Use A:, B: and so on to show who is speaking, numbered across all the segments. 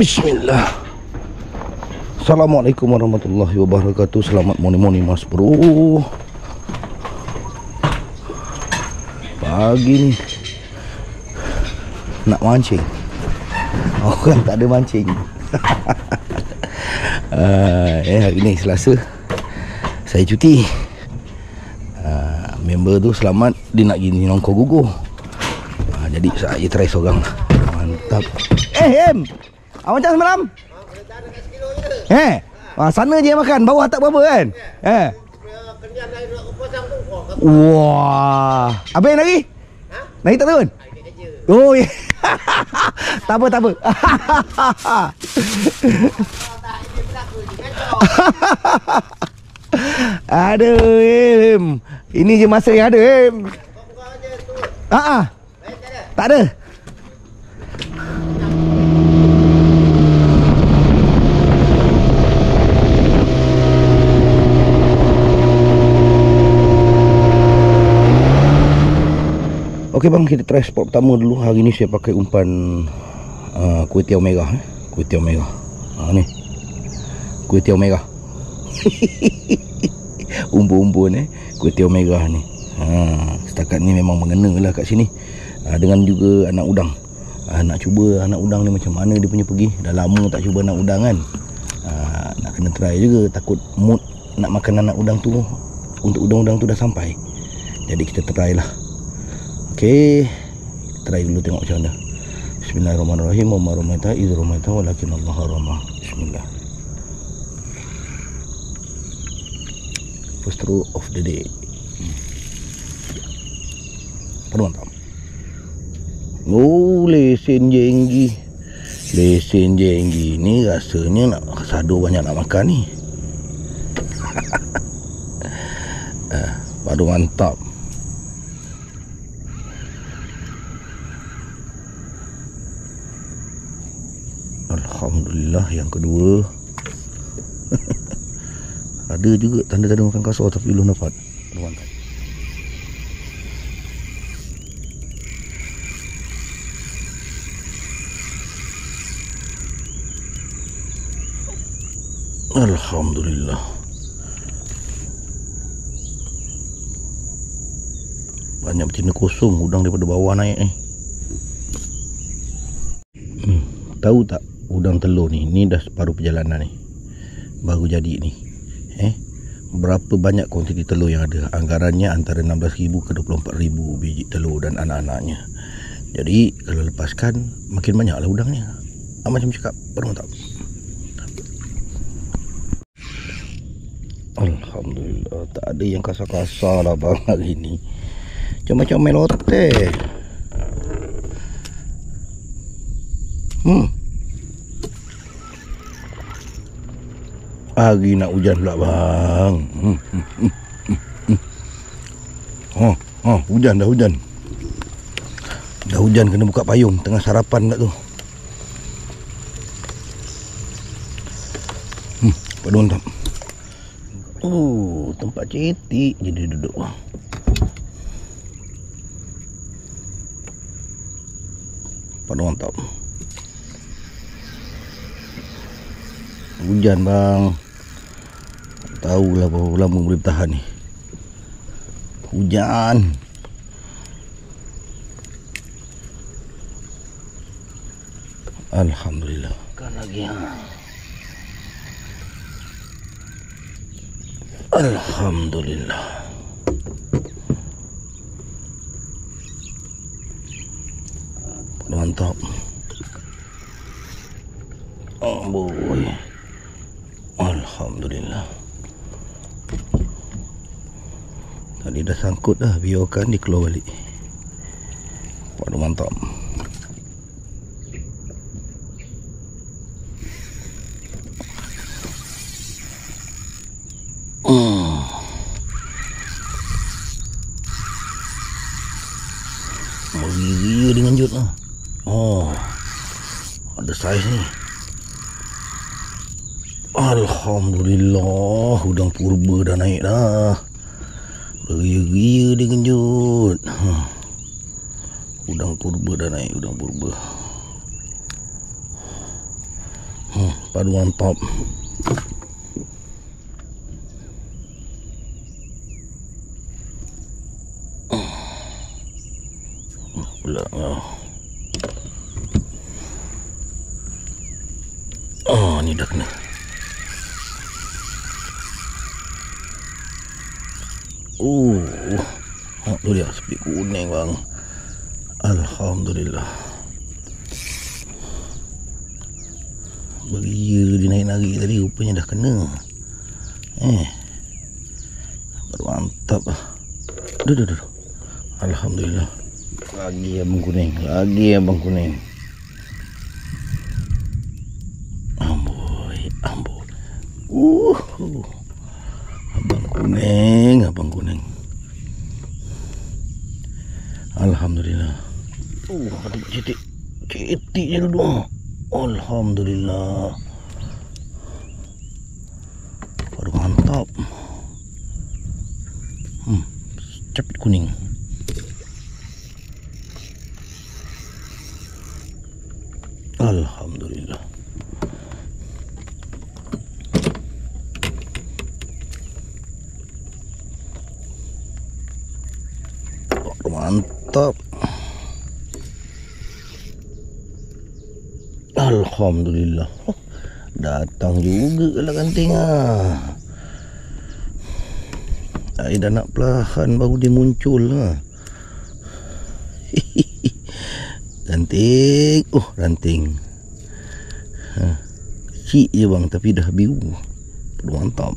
A: Bismillah. Assalamualaikum warahmatullahi wabarakatuh. Selamat morning mas bro. Pagi ni nak mancing. Orang tak ada mancing. Hari ni Selasa, saya cuti. Member tu selamat, dia nak pergi nongkong gugur. Jadi saya try seorang. Mantap. Em, macam semalam? Sana je makan, bawah tak apa-apa kan? Wah, habis lagi? Naik tak turun? Oh ya. Tak apa. Aduh Em, ini je masa yang ada Em. Tak ada. Okey bang, kita try spot pertama dulu. Hari ni saya pakai umpan kuih tiaw merah. Kuih tiaw merah. Ni kuih tiaw merah. Umpun-umpun kuih tiaw merah ni. Setakat ni memang mengena lah kat sini. Dengan juga anak udang. Nak cuba anak udang ni macam mana dia punya pergi. Dah lama tak cuba anak udang kan. Nak kena try juga. Takut mood nak makan anak udang tu, untuk udang-udang tu dah sampai. Jadi kita try lah. Okey, try dulu tengok macam mana. Bismillahirrahmanirrahim. Wa rahmatan izrahmatan walakin Allah haramah. Bismillah. First throw of the day. Mantap. Oh, lesen jenggi. Lesen jenggi ni rasanya nak sado banyak nak makan ni. Padu mantap. Alhamdulillah yang kedua. Ada juga tanda-tanda makan kasar tapi belum dapat. Mantap. Alhamdulillah. Banyak betina kosong udang daripada bawah naik ni. Tahu tak udang telur ni dah separuh perjalanan ni. Baru jadi ni. Berapa banyak kuantiti telur yang ada? Anggarannya antara 16,000 ke 24,000 biji telur dan anak-anaknya. Jadi kalau lepaskan makin banyaklah udangnya. Macam cakap, mantap. Alhamdulillah, tak ada yang kasar-kasar lah bang hari ni. Macam melote. Hari nak hujan pula bang. Hujan dah hujan. Dah hujan kena buka payung. Tengah sarapan kat tu. Padu mantap. Tempat cetik je dia duduk. Padu mantap. Hujan bang. Tahulah berapa lama boleh bertahan ni. Hujan. Alhamdulillah. Kan lagi Alhamdulillah. Mantap. Boy. Alhamdulillah. Tadi dah sangkut dah, biarkan dia keluar balik. Waduh mantap. Gila dengan jut lah. Ada saiz ni. Alhamdulillah, udang purba dah naik dah. Beria-ria dia genjut. Udang purba dah naik, udang purba. padu mantap. Pula ni dah kena. Tu dia spik kuning bang. Alhamdulillah. Beria dia naik-narik tadi rupanya dah kena. Mantap lah. Duh. Alhamdulillah. Lagi abang kuning. Amboi. Abang kuning. Alhamdulillah. Ada cetik je dulu. Alhamdulillah. Baru mantap. Capit kuning. Alhamdulillah. Mantap. Alhamdulillah. Datang juga lah kanting Saya dah nak perlahan baru dia muncul Ranting. Ranting. Kecil je bang tapi dah biru. Mantap.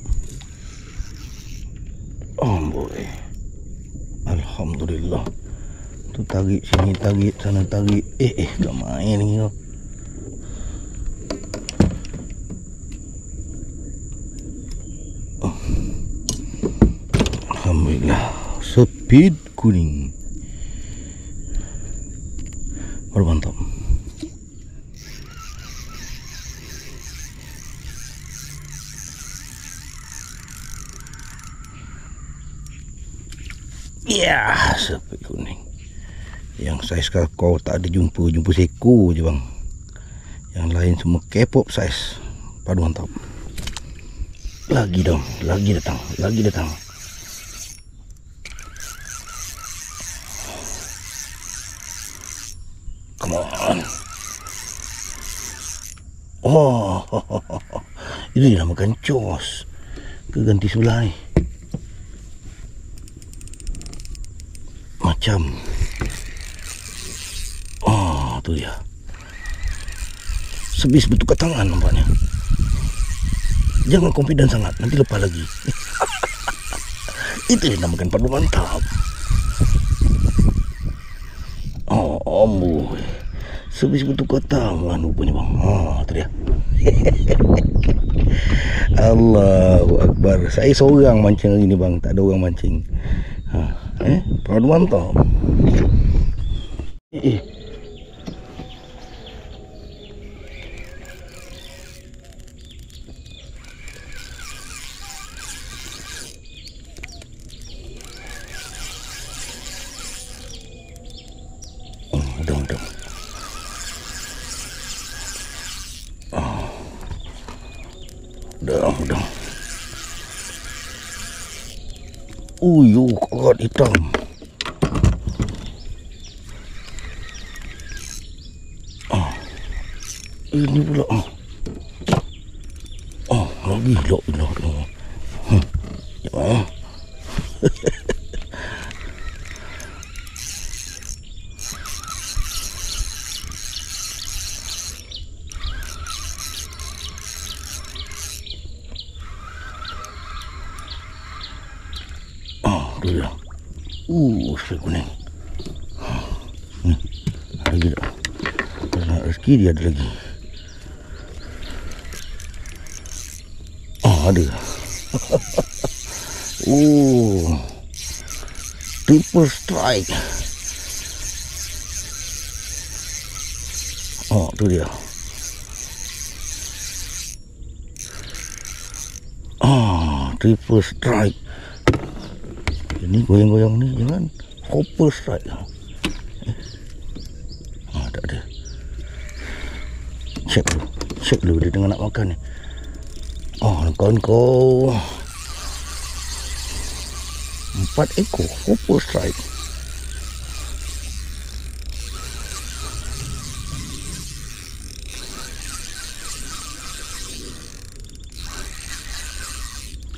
A: Boy. Alhamdulillah. Tu tarik sini, tarik sana, tarik. Tak main ni kau. Alhamdulillah. Speed kuning. Baru mantap. Speed kuning. Yang saiz kakao tak ada jumpa seko je bang. Yang lain semua K-pop saiz. Padu mantap. Lagi datang. Come on. Ini dinamakan cos. Ke ganti sebelah ni. Macam. Tu dia. Sebis bertukar tangan nampaknya. Jangan confident sangat, nanti lepas lagi. Itu dinamakan padu mantap. Boy. Sebis bertukar tangan rupanya bang. Tu dia. Allahu Akbar. Saya seorang mancing hari ni bang, tak ada orang mancing. Padu mantap. Udah. Korat hitam. Ini pula. Lagi lah. Ya. Tu dia. Spik kuning. Lagi tak? Kalau nak rezeki dia ada lagi. Ada. Triple strike. Tu dia. Triple strike. Ini goyang-goyang ni jangan copper strike. Tak ada. Check dulu. Cek dulu dia tengah nak makan ni. Oh, kawan kau 4 ekor purple stripe.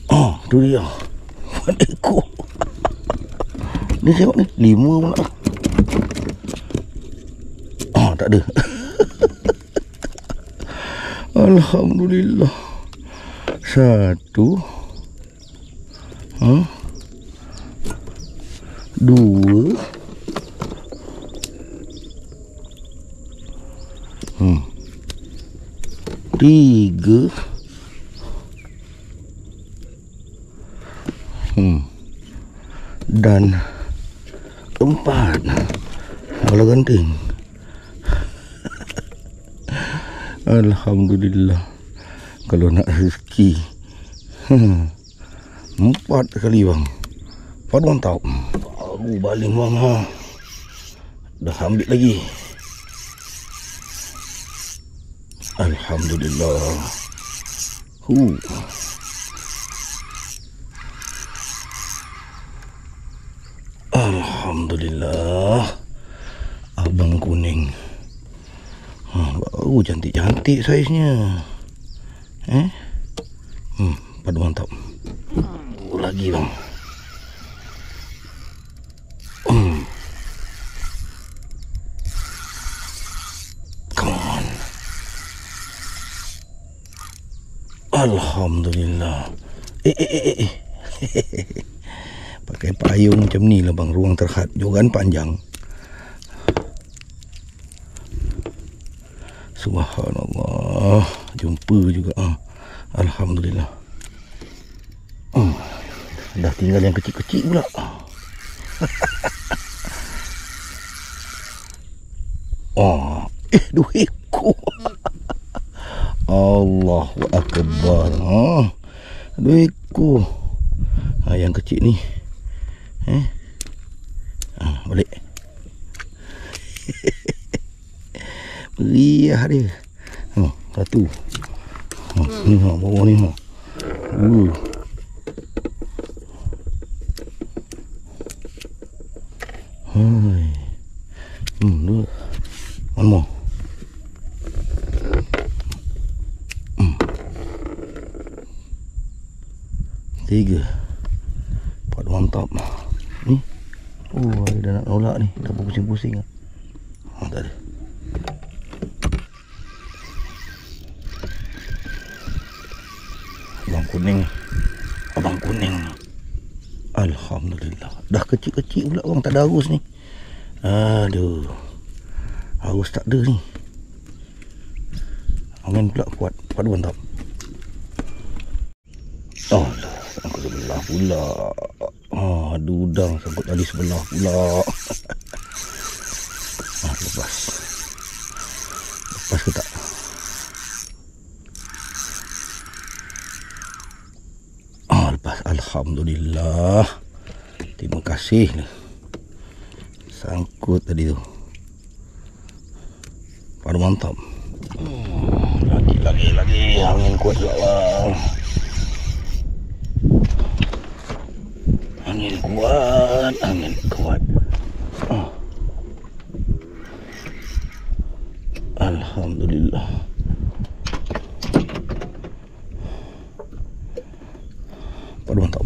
A: Oh, tu dia 4 ekor. Ni tengok ni 5 pula. Oh, tak ada. Alhamdulillah. 1 2 3 dan 4. Kalau ganting. Alhamdulillah. Kalau nak rezeki 4 kali bang. 4 mantap. Baru baling bang ha. Dah ambil lagi. Alhamdulillah. Alhamdulillah. Abang kuning. Baru cantik-cantik saiznya. Padu mantap. Lagi bang. Come on. Alhamdulillah. Pakai payung macam ni lah bang. Ruang terhad. Joran panjang. Subhanallah. Jumpa juga. Alhamdulillah. Dah tinggal yang kecil-kecil pula. Oh, 2 ekor. Allahu Akbar. 2 ekor. Yang kecil ni. Balik. Meriah dia. Satu. Ni bawah ni. Dua. One more. Tiga. Padu mantap. Ni. Dah nak nolak ni. Dah pusing-pusing. Tak ada. Abang kuning. Alhamdulillah. Dah kecil-kecil pula bang. Tak ada harus ni. Aduh. Harus tak ada ni. Angin pula kuat. Padu mantap. Sangkut sebelah pula. Ada udang sangkut tali sebelah pula. Lepas ke tak? Lepas. Alhamdulillah. Terima kasih lah. Sangkut tadi tu. Padu mantap. Lagi. Angin kuat juga bang. Angin kuat. Alhamdulillah. Padu mantap.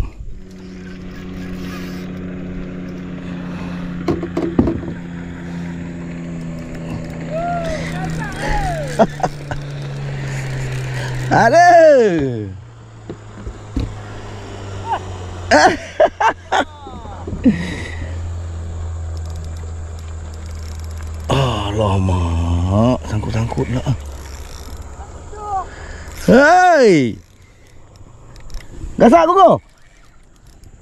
A: Aduh. Alamak, sangkut-sangkut lah. Hei, gasak kuku.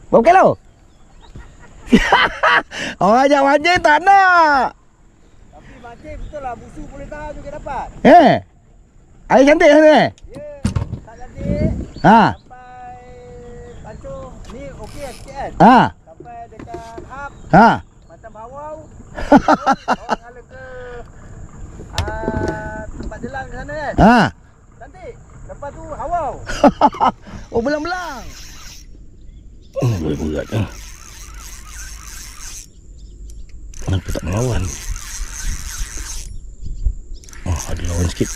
A: Bawa kilo. Orang ajak mancing tak nak.
B: Tapi mancing betul lah, musuh boleh tahan juga dapat.
A: Air cantik sana.
B: Ya, tak cantik. Sampai pancung ni okey sikit kan. Sampai dekat hap. Macam bawau. Bawang ala ke tempat jelang ke sana kan. Lepas tu hawau.
A: Oh, belang-belang. Boleh berat lah. Kenapa tak melawan? Oh, ada lawan sikit.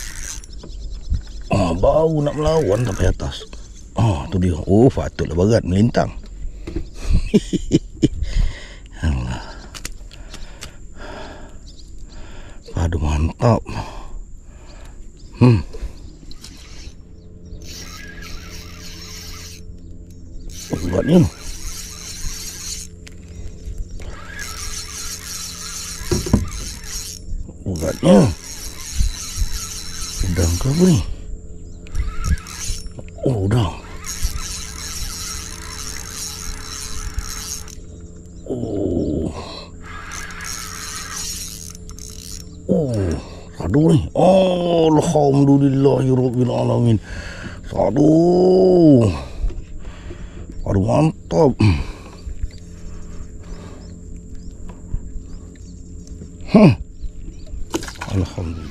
A: Oh, bau nak melawan sampai atas. Oh, tu dia. Oh, patutlah berat melintang. Allah. Aduh, mantap. Beratnya. Beratnya. Udang ke apa ni? Oh, udang. Sadu ni. Alhamdulillahirrabbilalamin. Sadu. Aduh, mantap. Alhamdulillah.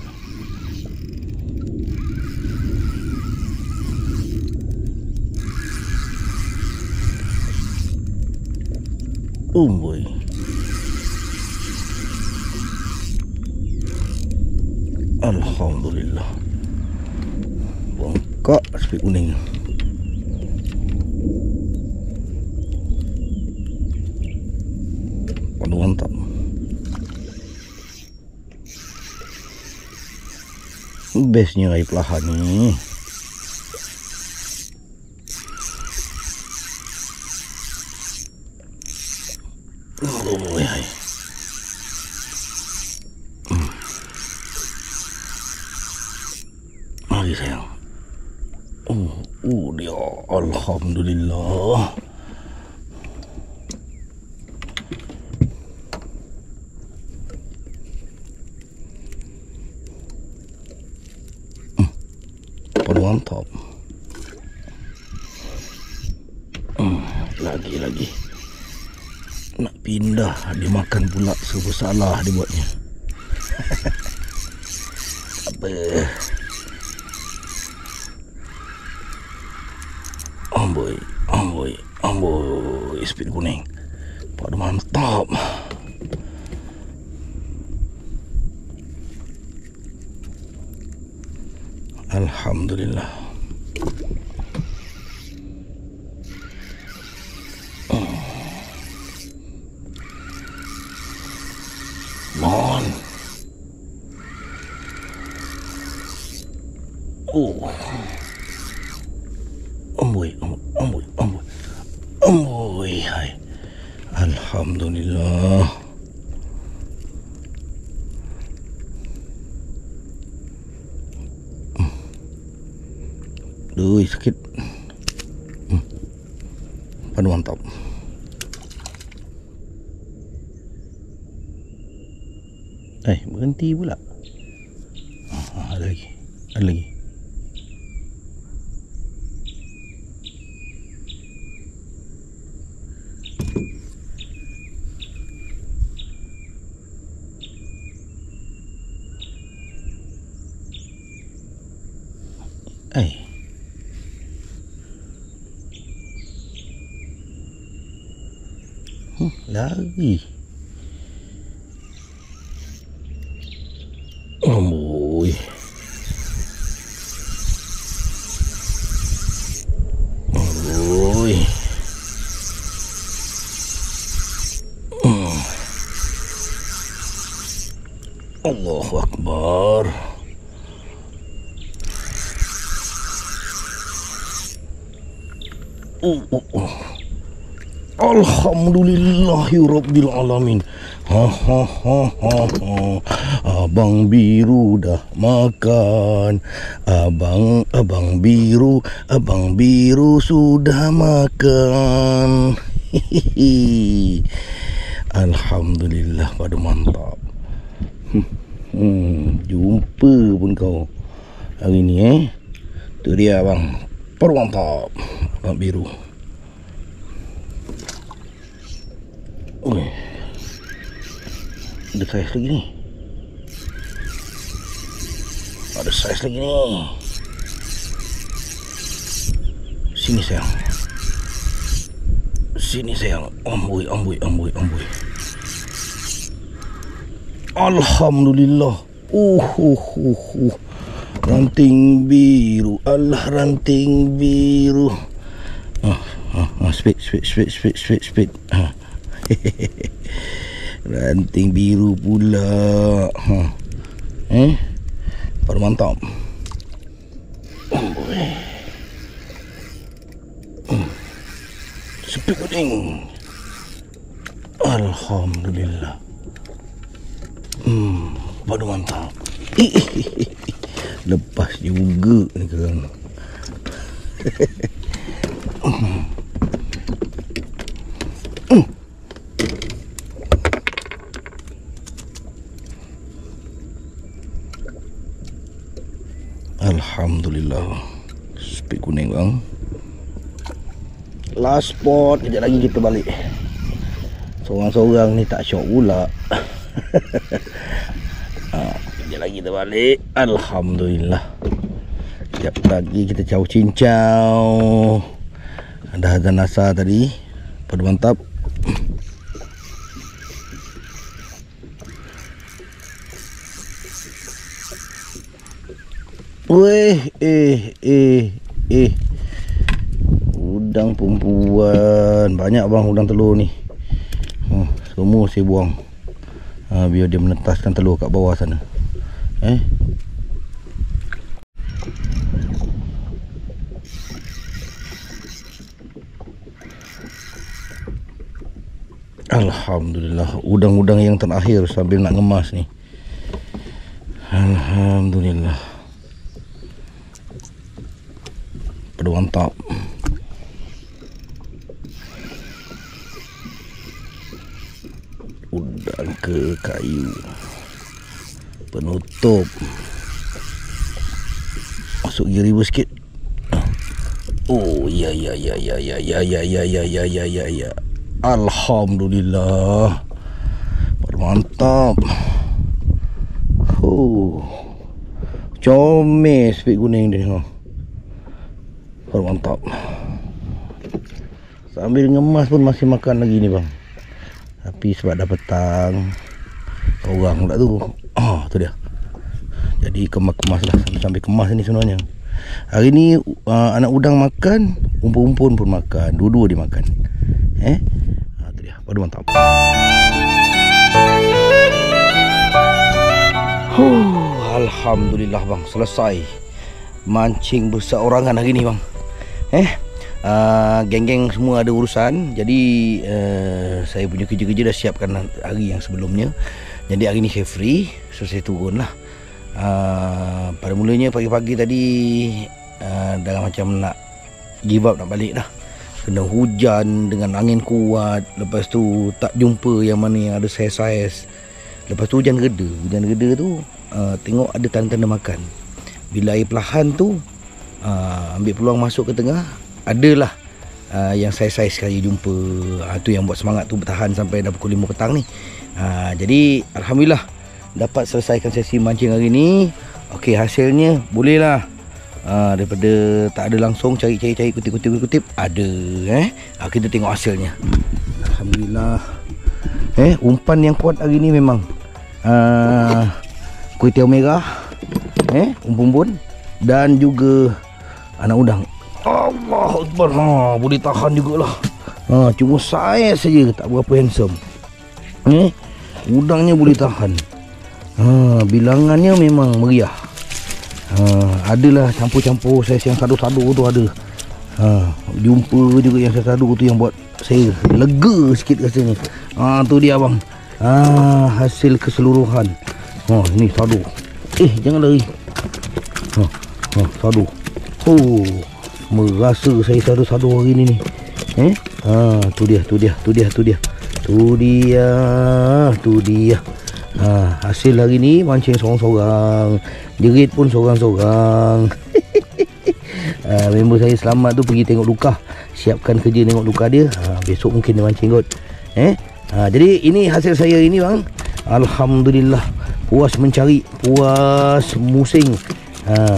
A: Boy. Alhamdulillah. Bongkak spik kuning. Aduh, mantap. Bestnya air pelahan ni. Mari sayang. Dia. Alhamdulillah. Mantap. Lagi. Nak pindah, dia makan pula. Serba salah dia buatnya. Apa? Amboi. Spin kuning. Pada mantap. Alhamdulillah. Mon. Amboi. Hai. Alhamdulillah. Duh, sakit. Pada mantap. Berhenti pula. Ada lagi. Lagi. Amboi. Allahu Akbar. Alhamdulillahirrabbilalamin. Abang biru dah makan. Abang biru sudah makan. Alhamdulillah, pada mantap. Jumpa pun kau hari ni tu dia abang. Pada mantap. Abang biru. Ada saiz lagi ni. Ada saiz lagi ni. Sini sayang. Sini sayang. Amboi. Alhamdulillah. Ranting biru. Allah, ranting biru. Speed. Ranting biru pula. Baru mantap. Speed kuning. Alhamdulillah. Baru mantap. Lepas juga ni kan. Alhamdulillah. Speed kuning bang. Last spot, kejap lagi kita balik. Seorang-seorang ni tak syok pula. Kejap lagi kita balik. Alhamdulillah. Kejap lagi kita caw cincau. Ada azan asar tadi. Pada mantap. Weh, udang perempuan. Banyak bang udang telur ni. Semua saya buang. Biar dia menetaskan telur kat bawah sana. Alhamdulillah. Udang-udang yang terakhir sambil nak ngemas ni. Alhamdulillah. Pada mantap. Udang ke kayu. Penutup. Masuk gear reverse sikit. Oh ya. Alhamdulillah. Mantap. Comel speed kuning dia. Mantap. Sambil ngemas pun masih makan lagi ni bang. Tapi sebab dah petang, orang pula tu. Tu dia. Jadi kemas lah, sampai kemas ni sebenarnya. Hari ni anak udang makan, umpun-umpun pun makan. Dua-dua dia makan. Tu dia. Padu mantap. Alhamdulillah bang, selesai mancing berseorangan hari ni bang. Geng-geng semua ada urusan. Jadi saya punya kerja-kerja dah siapkan hari yang sebelumnya. Jadi hari ni saya free. So saya turun lah. Pada mulanya pagi-pagi tadi dah macam nak give up, nak balik dah. Kena hujan dengan angin kuat. Lepas tu tak jumpa yang mana yang ada saiz-saiz. Lepas tu hujan reda. Hujan reda tu tengok ada tanda-tanda makan. Bila air perlahan tu ambil peluang masuk ke tengah, adalah yang saiz-saiz sekali jumpa. Tu yang buat semangat tu bertahan sampai dah pukul 5 petang ni. Jadi alhamdulillah dapat selesaikan sesi mancing hari ni. Okey, hasilnya boleh lah. Daripada tak ada langsung cari-cari kutip ada. Kita tengok hasilnya. Alhamdulillah. Umpan yang kuat hari ni memang kuitiau merah, umpun-umpun dan juga anak udang. Allah Akbar. Boleh tahan jugalah. Cuma saya saja tak berapa handsome. Udangnya boleh tahan. Bilangannya memang meriah. Adalah campur-campur saiz yang sadu-sadu tu ada. Jumpa juga yang sadu tu yang buat saya lega sikit rasanya. Tu dia bang. Hasil keseluruhan. Ni sadu. Jangan lari. Sadu. Merasa saya sadu-sadu hari ni. Tu dia. Hasil hari ni mancing sorang-sorang. Jerit pun sorang-sorang. Member saya selamat tu pergi tengok Luka. Siapkan kerja tengok Luka dia. Besok mungkin dia mancing kot. Jadi ini hasil saya ini bang. Alhamdulillah. Puas mencari, puas musing.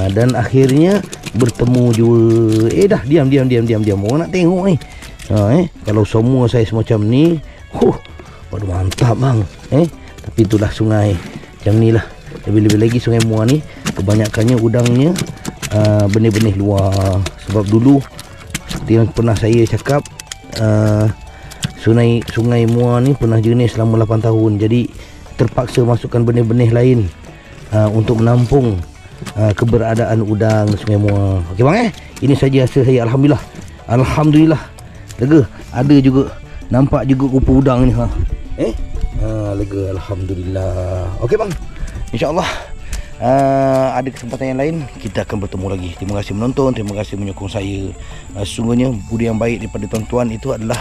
A: Dan akhirnya bertemu jua. Dah diam. Orang nak tengok ni. Kalau semua saya semacam ni, waduh mantap bang. Tapi itulah sungai macam ni lah. Lebih-lebih lagi Sungai Muar ni kebanyakannya udangnya benih-benih luar. Sebab dulu seperti yang pernah saya cakap, Sungai Muar ni pernah jenis selama 8 tahun. Jadi terpaksa masukkan benih-benih lain untuk menampung keberadaan udang Sungai Muar. Okey bang, ini saja hasil saya. Alhamdulillah lega. Ada juga, nampak juga rupa udang ni lega, alhamdulillah. Okey bang, InsyaAllah ada kesempatan yang lain kita akan bertemu lagi. Terima kasih menonton, terima kasih menyokong saya. Sesungguhnya budi yang baik daripada tuan-tuan itu adalah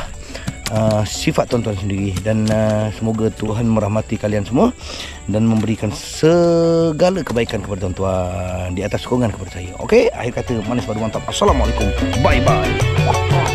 A: sifat tuan-tuan sendiri. Dan semoga Tuhan merahmati kalian semua dan memberikan segala kebaikan kepada tuan-tuan di atas sokongan kepada saya. Okey, akhir kata manis baru mantap. Assalamualaikum, bye bye.